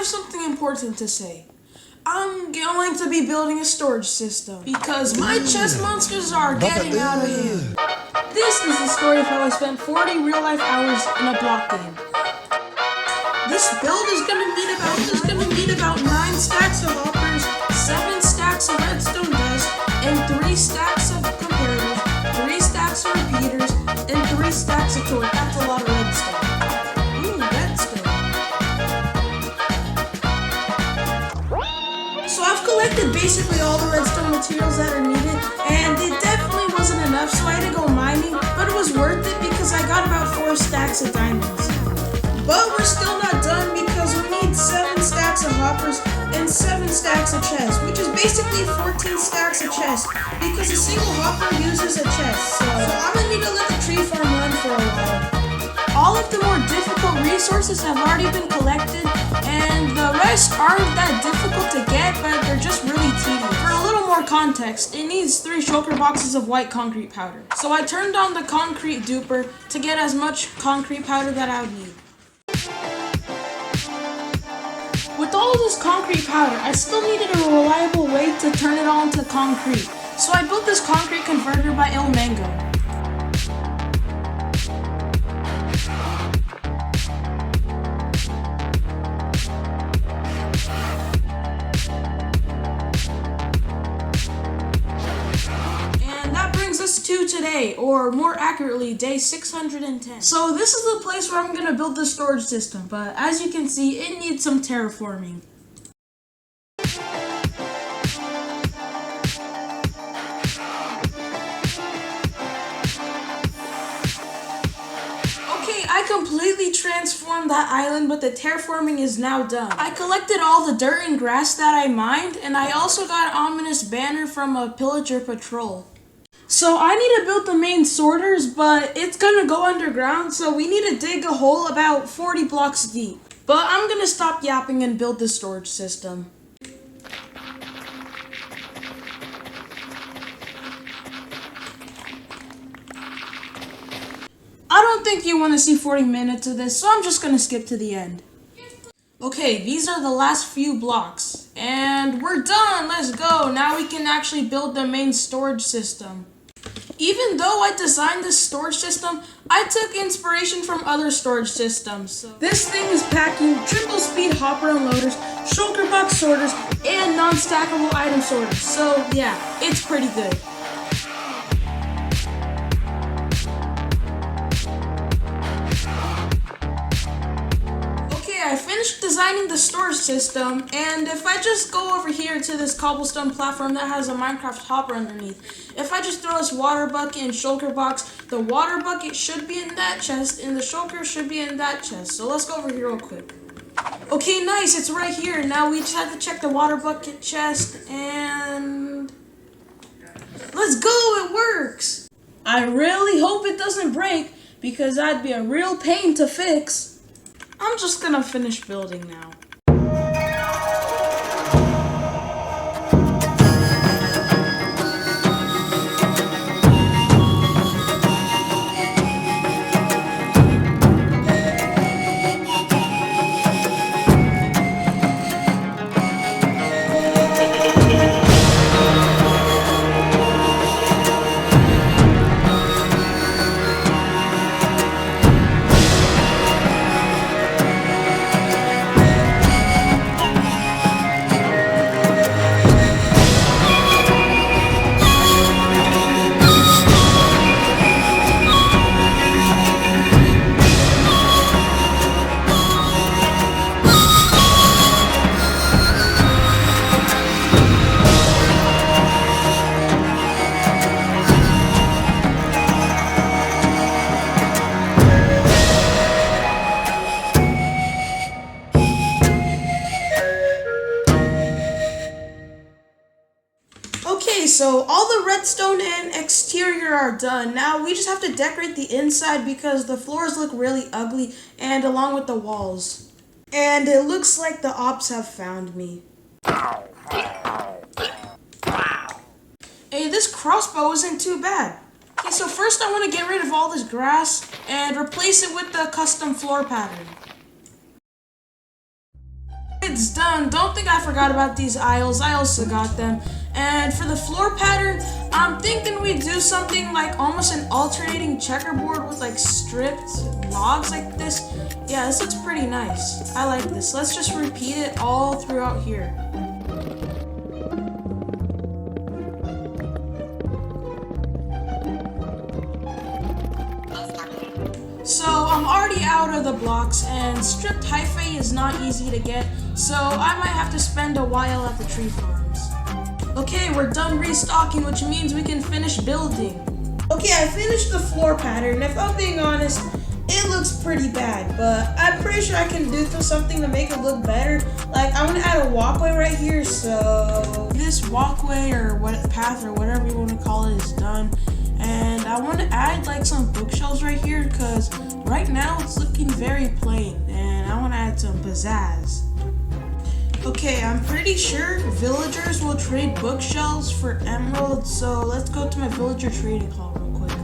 have something important to say. I'm going to be building a storage system because my chest monsters are getting out of hand. This is the story of how I spent 40 real-life hours in a block game. This build is gonna need about 9 stacks of hoppers, 7 stacks of redstone dust, and 3 stacks of comparators, 3 stacks of repeaters, and 3 stacks of torch. That's a lot of redstone. Redstone. So I've collected basically all the redstone materials that are needed, and it definitely wasn't enough, so I had to go mining, but it was worth it because I got about 4 stacks of diamonds. But we're still not done because we need 7 stacks of hoppers and 7 stacks of chests, which is basically 14 stacks of chests because a single hopper uses a chest. So I'm gonna need to let the tree farm run for a while. All of the more difficult resources have already been collected, and the rest aren't that difficult to get, but they're just really tedious. For a little more context, it needs 3 shulker boxes of white concrete powder. So I turned on the concrete duper to get as much concrete powder that I would need. With all of this concrete powder, I still needed a reliable way to turn it all into concrete. So I built this concrete converter by Il Mango. And that brings us to today, or more accurately, day 610. So this is the place where I'm going to build the storage system, but as you can see, it needs some terraforming. Okay, I completely transformed that island, but the terraforming is now done. I collected all the dirt and grass that I mined, and I also got an ominous banner from a pillager patrol. So I need to build the main sorters, but it's gonna go underground, so we need to dig a hole about 40 blocks deep. But I'm gonna stop yapping and build the storage system. I don't think you want to see 40 minutes of this, so I'm just gonna skip to the end. Okay, these are the last few blocks, and we're done, let's go. Now we can actually build the main storage system. Even though I designed this storage system, I took inspiration from other storage systems. So this thing is packing triple speed hopper unloaders, shulker box sorters, and non-stackable item sorters. So yeah, it's pretty good. I finished designing the storage system, and if I just go over here to this cobblestone platform that has a Minecraft hopper underneath, if I just throw this water bucket and shulker box, the water bucket should be in that chest and the shulker should be in that chest. So let's go over here real quick. Okay, nice, it's right here. Now we just have to check the water bucket chest, and let's go, it works. I really hope it doesn't break because that'd be a real pain to fix. I'm just gonna finish building now. Okay, so all the redstone and exterior are done. Now we just have to decorate the inside because the floors look really ugly, and along with the walls. And it looks like the ops have found me. Hey, this crossbow isn't too bad. Okay, so first I want to get rid of all this grass and replace it with the custom floor pattern. It's done. Don't think I forgot about these aisles. I also got them. And for the floor pattern, I'm thinking we do something like almost an alternating checkerboard with like stripped logs like this. Yeah, this looks pretty nice. I like this. Let's just repeat it all throughout here. So I'm already out of the blocks, and stripped hyphae is not easy to get, so I might have to spend a while at the tree farms. Okay, we're done restocking, which means we can finish building. Okay, I finished the floor pattern. If I'm being honest, it looks pretty bad, but I'm pretty sure I can do something to make it look better. Like, I'm gonna add a walkway right here, so this walkway or path or whatever you want to call it is done. And I want to add like some bookshelves right here because right now it's looking very plain and I want to add some pizzazz. Okay, I'm pretty sure villagers will trade bookshelves for emeralds, so let's go to my villager trading hall real quick.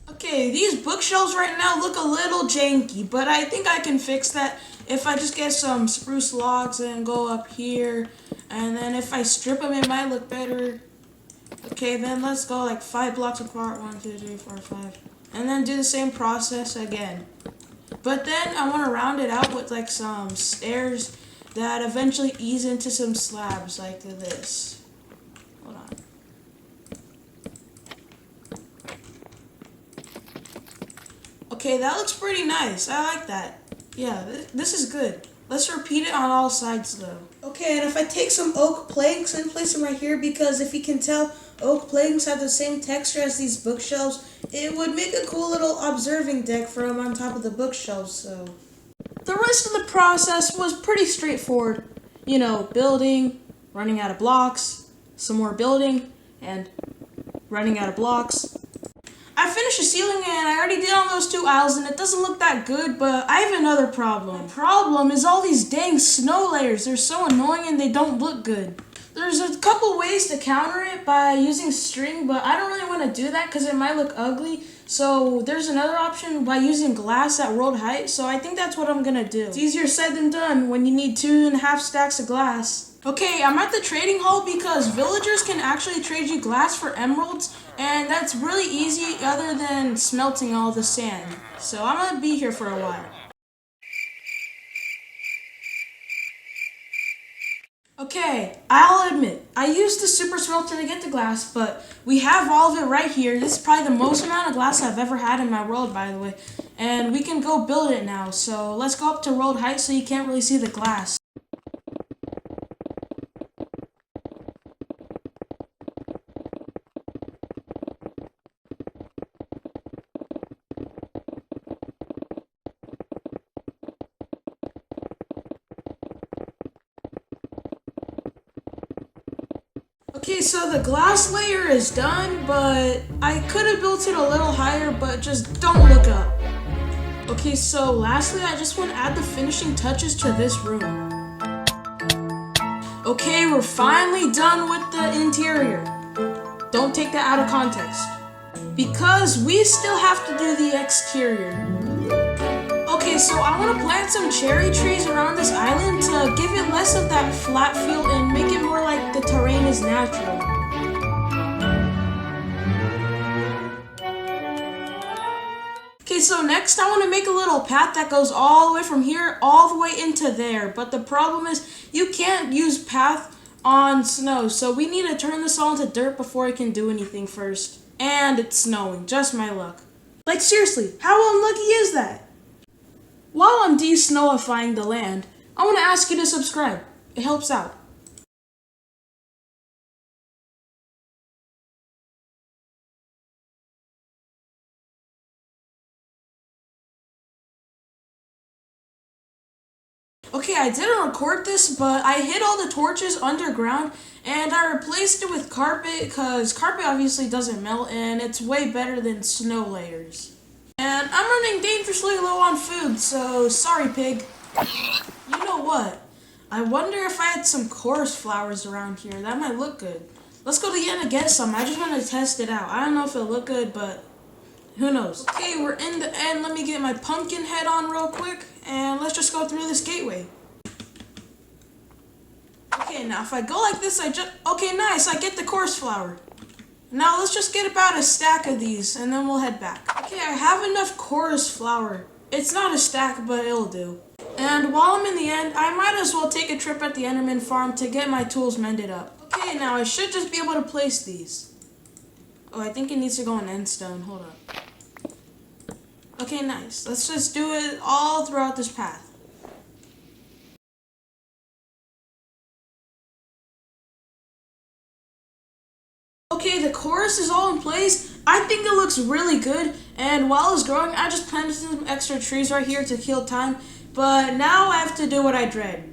Okay, these bookshelves right now look a little janky, but I think I can fix that if I just get some spruce logs and go up here, and then if I strip them it might look better. Okay, then let's go like 5 blocks apart, 1, 2, 3, 4, 5, and then do the same process again. But then I want to round it out with like some stairs that eventually ease into some slabs like this. Hold on. Okay, that looks pretty nice. I like that. Yeah, this is good. Let's repeat it on all sides though. Okay, and if I take some oak planks and place them right here, because if you can tell, oak planks have the same texture as these bookshelves, it would make a cool little observing deck for them on top of the bookshelves, so. The rest of the process was pretty straightforward. You know, building, running out of blocks, some more building, and running out of blocks. I finished the ceiling and I already did on those 2 aisles and it doesn't look that good, but I have another problem. The problem is all these dang snow layers. They're so annoying and they don't look good. There's a couple ways to counter it by using string, but I don't really want to do that because it might look ugly. So there's another option by using glass at world height, so I think that's what I'm gonna do. It's easier said than done when you need 2.5 stacks of glass. Okay, I'm at the trading hall because villagers can actually trade you glass for emeralds, and that's really easy other than smelting all the sand. So I'm gonna be here for a while. Okay, I'll admit, I used the super smelter to get the glass, but we have all of it right here. This is probably the most amount of glass I've ever had in my world, by the way. And we can go build it now, so let's go up to world height so you can't really see the glass. Okay, so the glass layer is done, but I could have built it a little higher, but just don't look up. Okay, so lastly, I just want to add the finishing touches to this room. Okay, we're finally done with the interior. Don't take that out of context, because we still have to do the exterior. Okay, so I want to plant some cherry trees around this island to give it less of that flat feel and make it more like the terrain is natural. Okay, so next I want to make a little path that goes all the way from here all the way into there. But the problem is you can't use path on snow, so we need to turn this all into dirt before I can do anything first. And it's snowing, just my luck. Like seriously, how unlucky is that? While I'm de-snowifying the land, I want to ask you to subscribe. It helps out. Okay, I didn't record this, but I hid all the torches underground and I replaced it with carpet because carpet obviously doesn't melt and it's way better than snow layers. And I'm running dangerously low on food, so sorry, pig. You know what? I wonder if I had some chorus flowers around here. That might look good. Let's go to the end and get some. I just want to test it out. I don't know if it'll look good, but who knows? Okay, we're in the end. Let me get my pumpkin head on real quick, and let's just go through this gateway. Okay, now if I go like this, okay, nice, I get the chorus flower. Now let's just get about a stack of these, and then we'll head back. Okay, I have enough chorus flower. It's not a stack, but it'll do. And while I'm in the end, I might as well take a trip at the Enderman farm to get my tools mended up. Okay, now I should just be able to place these. Oh, I think it needs to go in endstone. Hold up. Okay, nice. Let's just do it all throughout this path. Okay, the chorus is all in place. I think it looks really good. And while it's growing, I just planted some extra trees right here to kill time. But now I have to do what I dread.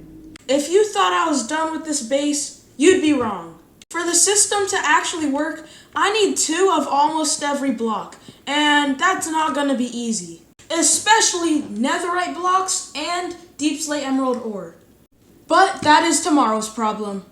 If you thought I was done with this base, you'd be wrong. For the system to actually work, I need 2 of almost every block, and that's not going to be easy. Especially netherite blocks and deep slate emerald ore. But that is tomorrow's problem.